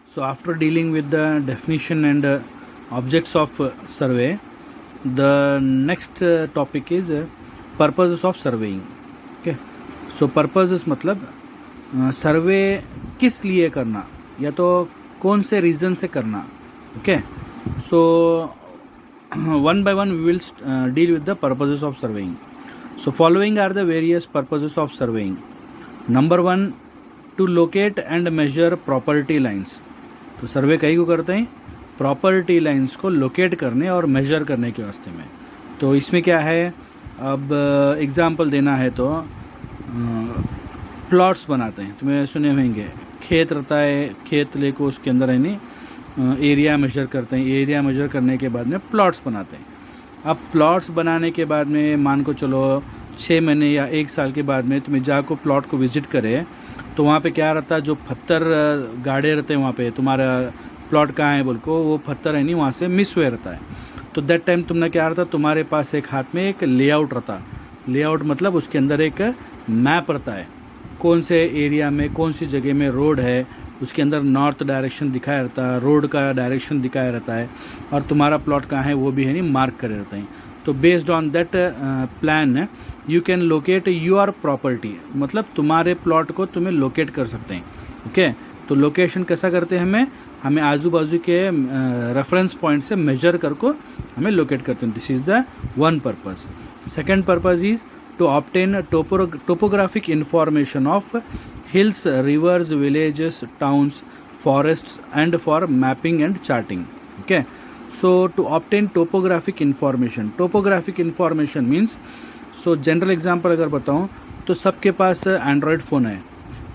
So after dealing with the definition and objects of survey, the next topic is purposes of surveying. Okay, so purposes मतलब सर्वे किस लिए करना या तो कौन से रीज़न से करना. Okay, so one by one we will deal with the purposes of surveying. So following are the various purposes of surveying. Number 1, to locate and measure property lines. तो सर्वे कहीं को करते हैं प्रॉपर्टी लाइंस को locate करने और major करने के वास्ते में. तो इसमें क्या है, अब एग्जांपल देना है तो प्लॉट्स बनाते हैं. तुम्हें सुने होंगे खेत रहता है, खेत लेको उसके अंदर है नहीं एरिया मेजर करते हैं. एरिया मेजर करने के बाद में प्लॉट्स बनाते हैं. अब प्लॉट्स बनाने के बाद में मान को चलो 6 महीने या 1 साल के बाद में तुम्हें जाको प्लॉट को विजिट करे तो वहाँ पे क्या रहता है, जो पत्थर गाड़े रहते हैं वहाँ पे तुम्हारा प्लॉट कहाँ है बोल को वो पत्थर है नहीं वहाँ से मिस हुए रहता है. तो दैट टाइम तुमने क्या रहता, तुम्हारे पास एक हाथ में एक लेआउट रहता. लेआउट मतलब उसके अंदर एक मैप रहता है, कौन से एरिया में कौन सी जगह में रोड है, उसके अंदर नॉर्थ डायरेक्शन दिखाया रहता है, रोड का डायरेक्शन दिखाया रहता है और तुम्हारा प्लॉट कहाँ है वो भी है नहीं मार्क करे रहते हैं. तो based on that plan you can locate your property, मतलब तुम्हारे प्लॉट को तुम्हें लोकेट कर सकते हैं. ओके, तो लोकेशन कैसा करते हैं, हमें आजू बाजू के रेफरेंस पॉइंट से मेजर करको हमें लोकेट करते हैं. This is the one purpose. Second purpose is to obtain topographic information of hills, rivers, villages, towns, forests and for mapping and charting. Okay, so to obtain topographic information means, so general example अगर बताऊँ तो सबके पास Android phone है.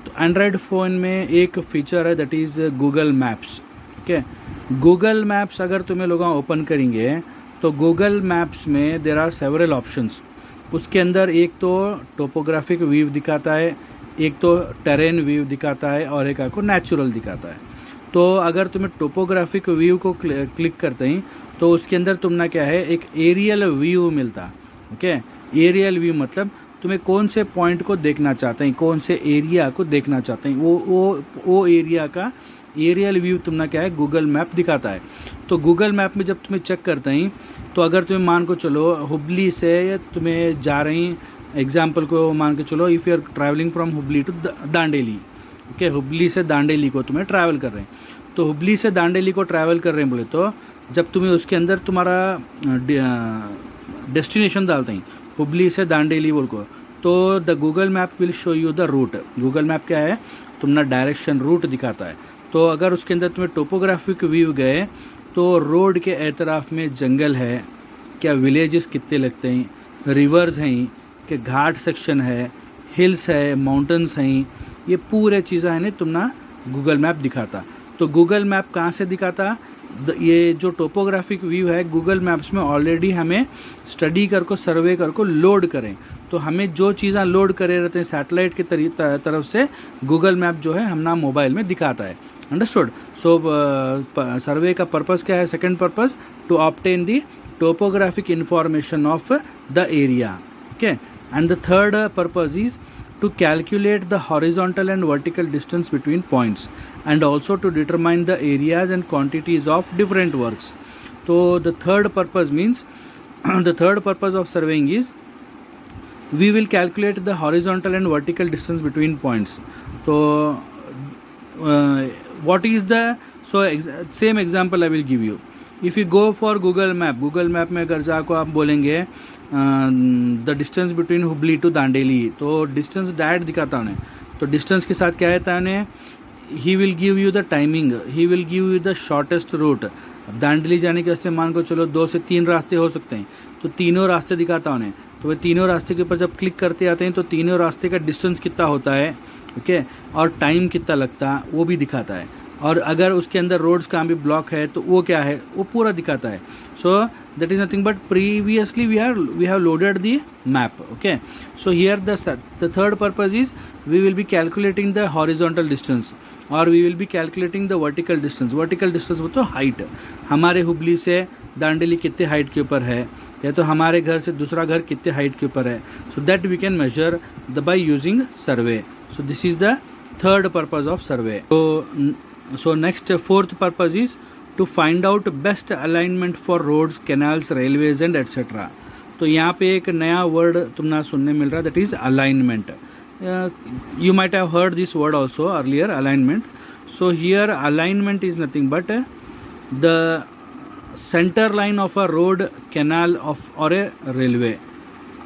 तो Android phone में एक feature है that is Google maps. Okay, Google maps अगर तुम्हें लोग ओपन करेंगे तो गूगल मैप्स में देर आर सेवरल ऑप्शंस. उसके अंदर एक तो टोपोग्राफिक व्यू दिखाता है, एक तो टेरेन व्यू दिखाता है और एक आपको नेचुरल दिखाता है. तो अगर तुम्हें टोपोग्राफिक व्यू को क्लिक करते हैं तो उसके अंदर तुमने क्या है एक एरियल व्यू मिलता. ओके, एरियल व्यू मतलब तुम्हें कौन से पॉइंट को देखना चाहते हैं, कौन से एरिया को देखना चाहते हैं, वो एरिया का एरियल व्यू तुमने क्या है गूगल मैप दिखाता है. तो गूगल मैप में जब तुम्हें चेक करते हैं तो अगर तुम्हें मान को चलो हुबली से तुम्हें जा रही एग्जाम्पल को मान के चलो, if you are travelling from Hubli to Dandeli. Okay, Hubli से दांडेली को तुम्हें ट्रैवल कर रहे हैं. तो हुबली से दांडेली को ट्रैवल कर रहे हैं बोले तो जब तुम्हें उसके अंदर तुम्हारा डेस्टिनेशन डालते हैं हुबली से दांडेली बोल को, तो the Google map will show you the route. Google map क्या है, तुम्हारा डायरेक्शन रूट दिखाता है. तो अगर उसके अंदर तुम्हें टोपोग्राफिक व्यू गए तो रोड के एतराफ़ में जंगल है क्या, विलेजेस कितने लगते हैं, रिवर्स हैं कि घाट सेक्शन है, हिल्स है, माउंटेन्स हैं, ये पूरे चीज़ें हैं तुमना गूगल मैप दिखाता. तो गूगल मैप कहाँ से दिखाता, ये जो टोपोग्राफिक व्यू है गूगल मैप्स में ऑलरेडी हमें स्टडी करको सर्वे करको लोड करें. तो हमें जो चीज़ें लोड करे रहते हैं सैटेलाइट के तरफ से गूगल मैप जो है हमना मोबाइल में दिखाता है. अंडरस्टूड. सो सर्वे का पर्पस क्या है, second purpose to obtain the topographic information of the area. Okay, and the third purpose is to calculate the horizontal and vertical distance between points and also to determine the areas and quantities of different works. So the third purpose means the third purpose of surveying is we will calculate the horizontal and vertical distance between points. So what is the, so same example I will give you. If you go for Google map में अगर जाको आप बोलेंगे the distance between Hubli to Dandeli, तो distance direct दिखाता उन्हें. तो distance के साथ क्या रहता है उन्हें, he will give you the timing, he will give you the shortest root. अब दांडेली जाने के वास्ते मान को चलो 2 से 3 रास्ते हो सकते हैं, तो तीनों रास्ते दिखाता उन्हें. तो वे तीनों रास्ते के ऊपर जब क्लिक करते आते हैं तो तीनों रास्ते का डिस्टेंस कितना होता है, ओके, और टाइम कितना लगता है वो भी दिखाता है. और अगर उसके अंदर रोड्स कहाँ भी ब्लॉक है तो वो क्या है वो पूरा दिखाता है. So that is nothing but previously we have loaded the map. Okay, so here the third purpose is we will be calculating the horizontal distance और we will be calculating the vertical distance. Vertical distance वो तो height, हमारे हुबली से दांडेली कितने height के ऊपर है या तो हमारे घर से दूसरा घर कितने हाइट के ऊपर है. So that we can measure the by using survey. So this is the third purpose of survey. तो So next fourth purpose is to find out best alignment for roads, canals, railways and etc. तो यहाँ पे एक नया word तुमने सुनने मिल रहा है, that is alignment. You might have heard this word also earlier, alignment. So here alignment is nothing but the center line of a road, canal of or a railway.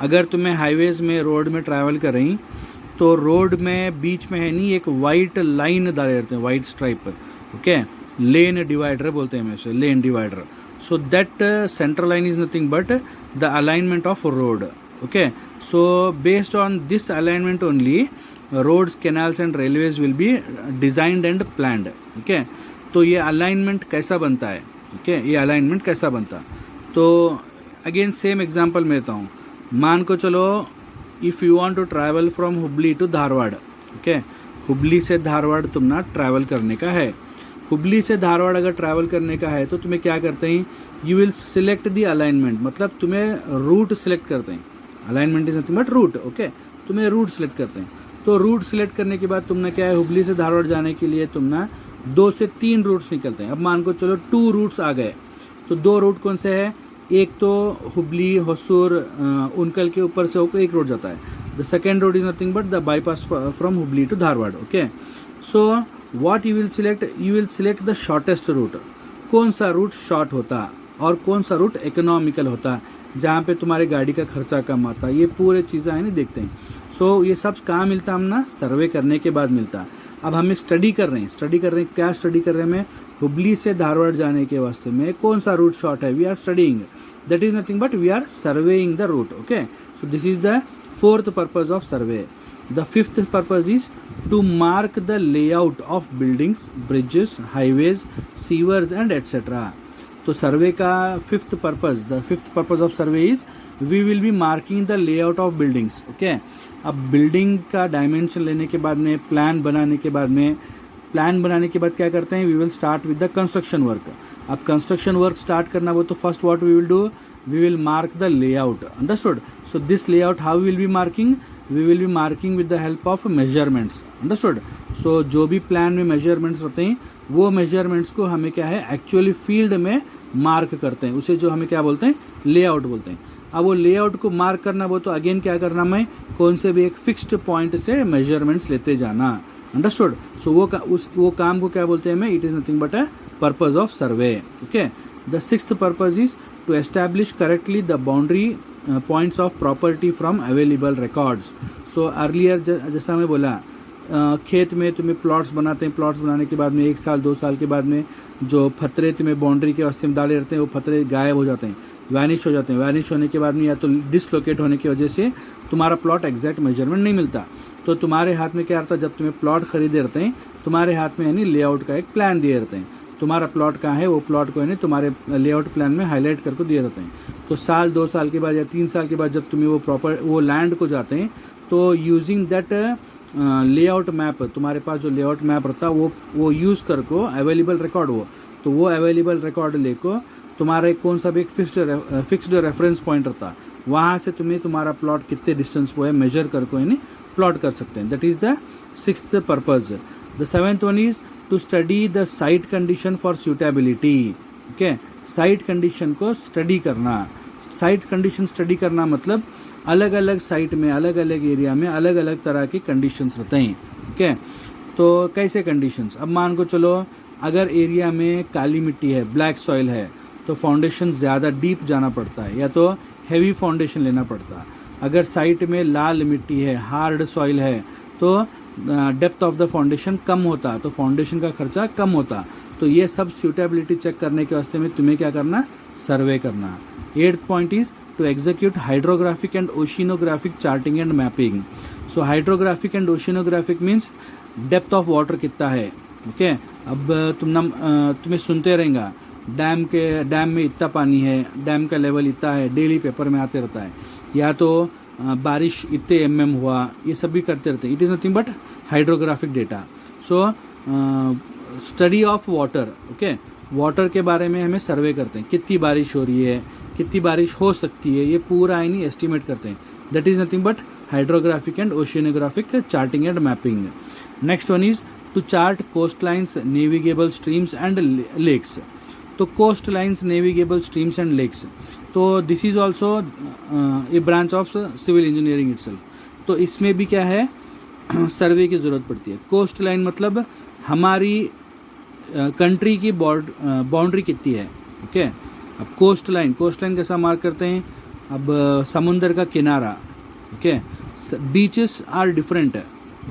अगर तुम्हें हाईवेज में road में travel कर रही तो road में बीच में है नहीं एक वाइट लाइन डाले रहते हैं, white stripe. Okay, lane divider बोलते हैं इसे, lane divider. So that centre line is nothing but the alignment of road. Okay, so based on this alignment only roads, canals and railways will be designed and planned. Okay, तो ये alignment कैसा बनता है? Okay, ये alignment कैसा बनता? तो again same example मैं देता हूँ. मान को चलो if you want to travel from Hubli to Dharwad. Okay, Hubli से धारवाड़ तुमना ट्रैवल करने का है. हुबली से धारवाड़ अगर ट्रैवल करने का है तो तुम्हें क्या करते हैं? You will select the alignment, मतलब तुम्हें रूट सिलेक्ट करते हैं. Alignment is nothing but route. Okay, तुम्हें रूट सिलेक्ट करते हैं. तो रूट सिलेक्ट करने के बाद तुमने क्या है, हुबली से धारवाड़ जाने के लिए तुमने 2 से 3 रूट्स निकलते हैं. अब मान को चलो 2 रूट्स आ गए, तो 2 रूट कौन से है? एक तो हुबली, होसूर, उनकल के ऊपर से होकर एक रोड जाता है. The second road is nothing but the bypass from Hubli to Dharwad. Okay, so what you will select? You will select the shortest route. कौन सा रूट शॉर्ट होता और कौन सा रूट इकोनॉमिकल होता, जहाँ पे तुम्हारे गाड़ी का खर्चा कम आता, ये पूरे चीज़ें है नहीं देखते हैं. सो ये सब कहाँ मिलता? हम ना सर्वे करने के बाद मिलता. अब हमें स्टडी कर रहे हैं. क्या स्टडी कर रहे हैं? मैं हुबली से धारवाड़ जाने के वास्ते में कौन सा रूट शॉर्ट है, we are studying. That is nothing but we are surveying the route. Okay, so this is the fourth purpose of survey. The fifth purpose is to mark the layout of buildings, bridges, highways, sewers and etcetera. तो survey का fifth purpose of survey is we will be marking the layout of buildings. Okay, अब building का dimension लेने के बाद में, plan बनाने के बाद क्या करते हैं? We will start with the construction work. अब कंस्ट्रक्शन वर्क स्टार्ट करना हो तो first what we will do, we will mark the layout. Understood? So this layout how will be marking? We will be marking with the help of measurements. Understood? So जो भी plan में measurements होते हैं वो measurements को हमें क्या है, एक्चुअली फील्ड में मार्क करते हैं. उसे जो हमें क्या बोलते हैं, लेआउट बोलते हैं. अब वो लेआउट को मार्क करना वो तो अगेन क्या करना, हमें कौन से भी एक फिक्स्ड पॉइंट से मेजरमेंट्स लेते जाना. अंडरस्टूड? सो वो काम को क्या बोलते हैं हमें? It is nothing but a purpose of survey. Okay, the sixth purpose is to establish correctly the boundary points of property from available records. So earlier जैसा मैं बोला, खेत में तुम्हें प्लॉट्स बनाते हैं. प्लॉट्स बनाने के बाद में 1 साल 2 साल के बाद में जो फतरे तुम्हें बाउंड्री के वास्ते में डाले रहते हैं वो फतरे गायब हो जाते हैं, वैनिश हो जाते हैं. वैनिश होने के बाद में या तो डिसलोकेट होने की वजह से तुम्हारा प्लॉट एग्जैक्ट मेजरमेंट नहीं मिलता. तो तुम्हारे हाथ में क्या रहता है, जब तुम्हें प्लॉट खरीदे रहते हैं तुम्हारे हाथ में यानी लेआउट का एक प्लान दिए रहते हैं. तुम्हारा प्लॉट कहाँ है वो प्लॉट को यानी तुम्हारे लेआउट प्लान में हाईलाइट करके दिए रहते हैं. तो साल 2 साल के बाद या 3 साल के बाद जब तुम्हें वो लैंड को जाते हैं तो यूजिंग दैट लेआउट मैप, तुम्हारे पास जो लेआउट मैप रहता है वो यूज़ करको अवेलेबल रिकॉर्ड तो वो अवेलेबल रिकॉर्ड लेको तुम्हारा एक कौन सा भी एक फिक्स्ड रेफरेंस पॉइंट रहता, वहाँ से तुम्हें तुम्हारा प्लॉट कितने डिस्टेंस पे है मेजर करको यानी प्लॉट कर सकते हैं. That is the sixth purpose. The seventh one is to study the site condition for suitability. Okay, site condition को स्टडी करना. साइट कंडीशन स्टडी करना मतलब अलग अलग साइट में, अलग अलग एरिया में अलग अलग तरह के कंडीशंस रहते हैं. ओके, तो कैसे कंडीशंस? अब मान को चलो अगर एरिया में काली मिट्टी है, ब्लैक सॉइल है, तो फाउंडेशन ज़्यादा डीप जाना पड़ता है या तो हैवी फाउंडेशन लेना पड़ता है. अगर साइट में लाल मिट्टी है, हार्ड सॉइल है, तो डेप्थ ऑफ द फाउंडेशन कम होता, तो फाउंडेशन का खर्चा कम होता. तो ये सब सूटेबिलिटी चेक करने के वास्ते में तुम्हें क्या करना, सर्वे करना. 8th point is to execute hydrographic and oceanographic charting and mapping. So hydrographic and oceanographic means depth of water कितना है. ओके, अब तुम्हें सुनते रहेगा डैम में इतना पानी है, डैम का लेवल इतना है, डेली पेपर में आते रहता है, या तो बारिश इतने mm हुआ, ये सब भी करते रहते हैं. It is nothing but hydrographic data. So study of water. Okay, water के बारे में हमें सर्वे करते हैं, कितनी बारिश हो रही है, कितनी बारिश हो सकती है, ये पूरा यानी एस्टिमेट करते हैं. That is nothing but hydrographic and oceanographic charting and mapping. Next one is to chart coast lines, navigable streams and lakes. तो coast lines, navigable streams and lakes, तो this is also a branch of civil engineering itself. तो इसमें भी क्या है, सर्वे की ज़रूरत पड़ती है। कोस्ट लाइन मतलब हमारी कंट्री की बाउंड्री कितनी है, ओके। अब कोस्ट लाइन कैसा मार्क करते हैं, अब समुंदर का किनारा, okay. Beaches are different,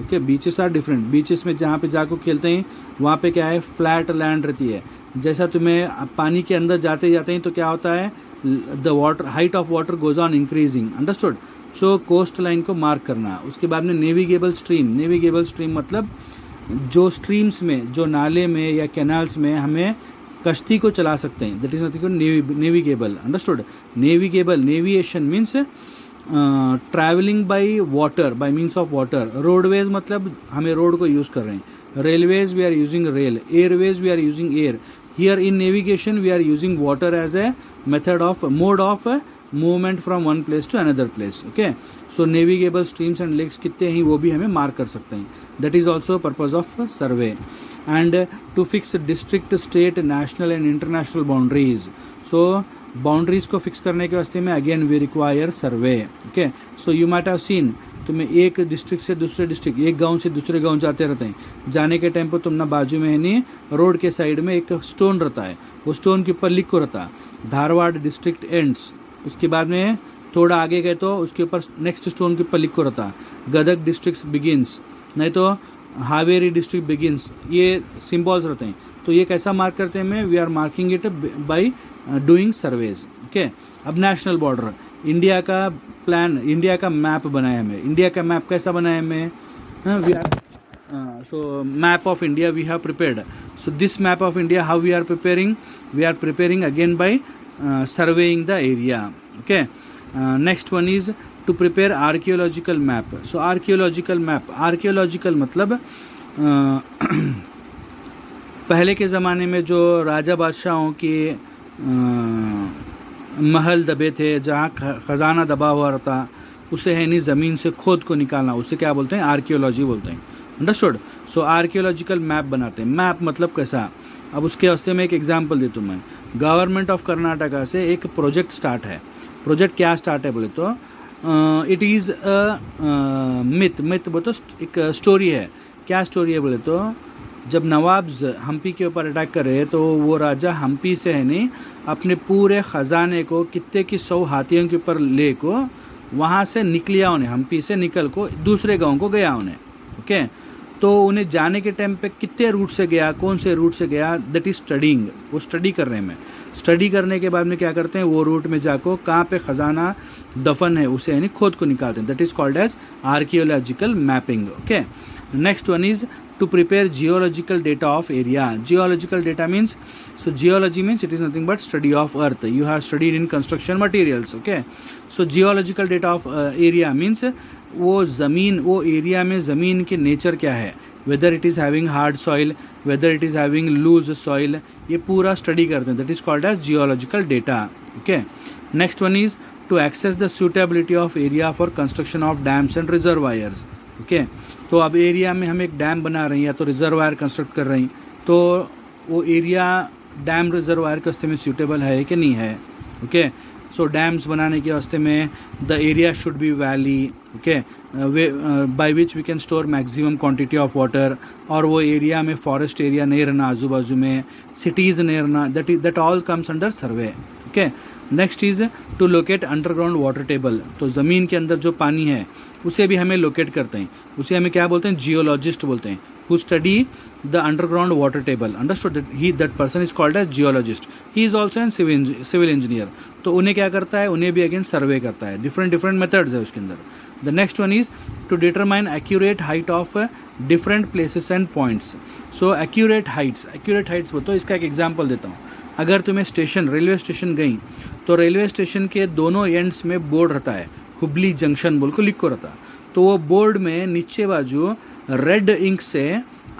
okay, beaches are different. Beaches में जहाँ पे जाकर खेलते हैं वहाँ पे क्या है, फ्लैट लैंड रहती है। जैसा तुम्हें पानी के अंदर जाते जाते हैं तो क्या होता है, the water, height of water goes on increasing, understood. So coast line को मार्क करना। उसके बाद में नेविगेबल स्ट्रीम मतलब जो स्ट्रीम्स में, जो नाले में या कैनाल्स में हमें कश्ती को चला सकते हैं, that is nothing navigable, understood. Navigation means travelling by water, by means of water. Roadways मतलब हमें रोड को यूज़ कर रहे हैं। Railways we are using rail, airways we are using air. Here in navigation we are using water as a mode of movement from one place to another place, okay. So navigable streams and lakes कितने हैं वो भी हमें mark कर सकते हैं। That is also purpose of survey. And to fix district, state, national and international boundaries. So boundaries को fix करने के वास्ते में again we require survey, okay. So you might have seen, तुम्हें एक डिस्ट्रिक्ट से दूसरे डिस्ट्रिक्ट, एक गांव से दूसरे गांव जाते रहते हैं। जाने के टाइम पर तुम ना बाजू में है नहीं, रोड के साइड में एक स्टोन रहता है, वो स्टोन के ऊपर लिखो रहता धारवाड़ डिस्ट्रिक्ट एंड्स। उसके बाद में थोड़ा आगे गए तो उसके ऊपर नेक्स्ट स्टोन के ऊपर लिखो रहता गदग डिस्ट्रिक्ट बिगिन्स, नहीं तो हावेरी डिस्ट्रिक्ट बिगिन्स। ये सिंबल्स रहते हैं। तो ये कैसा मार्क करते हैं हमें, we are marking it by doing surveys, okay. अब नेशनल बॉर्डर, इंडिया का प्लान, इंडिया का मैप बनाया हमें। इंडिया का मैप कैसा बनाया हमें, we are so map of India we have prepared. So this map of India, how we are preparing, we are preparing again by surveying the area, okay. Next one is to prepare archaeological map. So archaeological मतलब पहले के ज़माने में जो राजा बादशाहों के महल दबे थे, जहाँ खजाना दबा हुआ रहता, उसे है नहीं ज़मीन से खोद को निकालना, उसे क्या बोलते हैं, आर्कियोलॉजी बोलते हैं, अंडरस्टूड। सो आर्कियोलॉजिकल मैप बनाते हैं। मैप मतलब कैसा, अब उसके वास्ते में एक एग्जांपल देता हूँ मैं। गवर्नमेंट ऑफ कर्नाटका से एक प्रोजेक्ट स्टार्ट है। प्रोजेक्ट क्या स्टार्ट है बोले तो इट इज़ अ मिथ बोले तो एक स्टोरी है। क्या स्टोरी है बोले तो जब नवाब्स हम्पी के ऊपर अटैक कर रहे तो वो राजा हम्पी से है नहीं अपने पूरे ख़जाने को कितने की 100 हाथियों के ऊपर ले को वहाँ से निकलिया उन्हें, हम्पी से निकल को दूसरे गांव को गया उन्हें, ओके। तो उन्हें जाने के टाइम पे कितने रूट से गया, कौन से रूट से गया, दैट इज स्टडिंग। वो स्टडी कर रहे हैं। मैं स्टडी करने के बाद में क्या करते हैं, वो रूट में जाकर कहाँ पे ख़जाना दफन है उसे यानी खोद को निकालते हैं। That is called as archaeological mapping, okay. Next one is to prepare geological data of area. Geological data means, so geology means it is nothing but study of earth. You have studied in construction materials, okay. So geological data of area means वो ज़मीन, वो area में ज़मीन की nature क्या है, whether it is having hard soil, whether it is having loose soil, ये पूरा स्टडी करते हैं। That is called as geological data, okay. Next one is to access the suitability of area for construction of dams and reservoirs, okay. तो अब area में हम एक dam बना रहे हैं या तो रिजर्वायर कंस्ट्रक्ट कर रहे हैं, तो वो एरिया डैम रिजर्वायर के वास्ते में सूटेबल है कि नहीं है, ओके। सो डैम्स बनाने के वास्ते में the area should be valley, okay, by which we can store maximum quantity of water. और वो एरिया में फॉरेस्ट एरिया नहीं रहना, आजू बाजू में सिटीज़ नहीं रहना, that all comes under survey, okay. Next is to locate underground water table. तो ज़मीन के अंदर जो पानी है उसे भी हमें लोकेट करते हैं, उसे हमें क्या बोलते हैं, जियोलॉजिस्ट बोलते हैं, who study the underground water table. Understood that person is called as geologist. He is also an civil engineer. तो उन्हें क्या करता है, उन्हें भी अगेन सर्वे करता है। डिफरेंट मेथड्स है उसके अंदर। The next one is to determine accurate height of different places and points. So accurate heights बोलते, इसका एक एग्जाम्पल देता हूँ। अगर तुम्हें स्टेशन, रेलवे स्टेशन गई तो रेलवे स्टेशन के दोनों एंड्स में बोर्ड रहता है, हुबली जंक्शन बोल को लिखो रहता। तो वो बोर्ड में नीचे बाजू रेड इंक से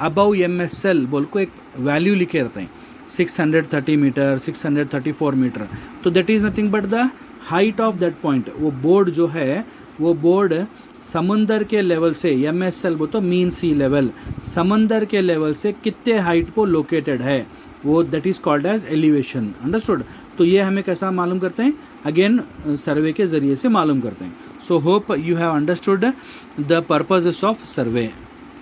अबव MSL बोल को एक वैल्यू लिखे रहते हैं, 630 मीटर, 634 मीटर। तो that is nothing but the height of that point. वो बोर्ड जो है वो बोर्ड समंदर के लेवल से, MSL बोलते मीन सी लेवल, समंदर के लेवल से कितने हाइट को लोकेटेड है, वो that is called as elevation. Understood. तो ये हमें कैसा मालूम करते हैं, अगेन सर्वे के जरिए से मालूम करते हैं। So hope you have understood the purposes of survey.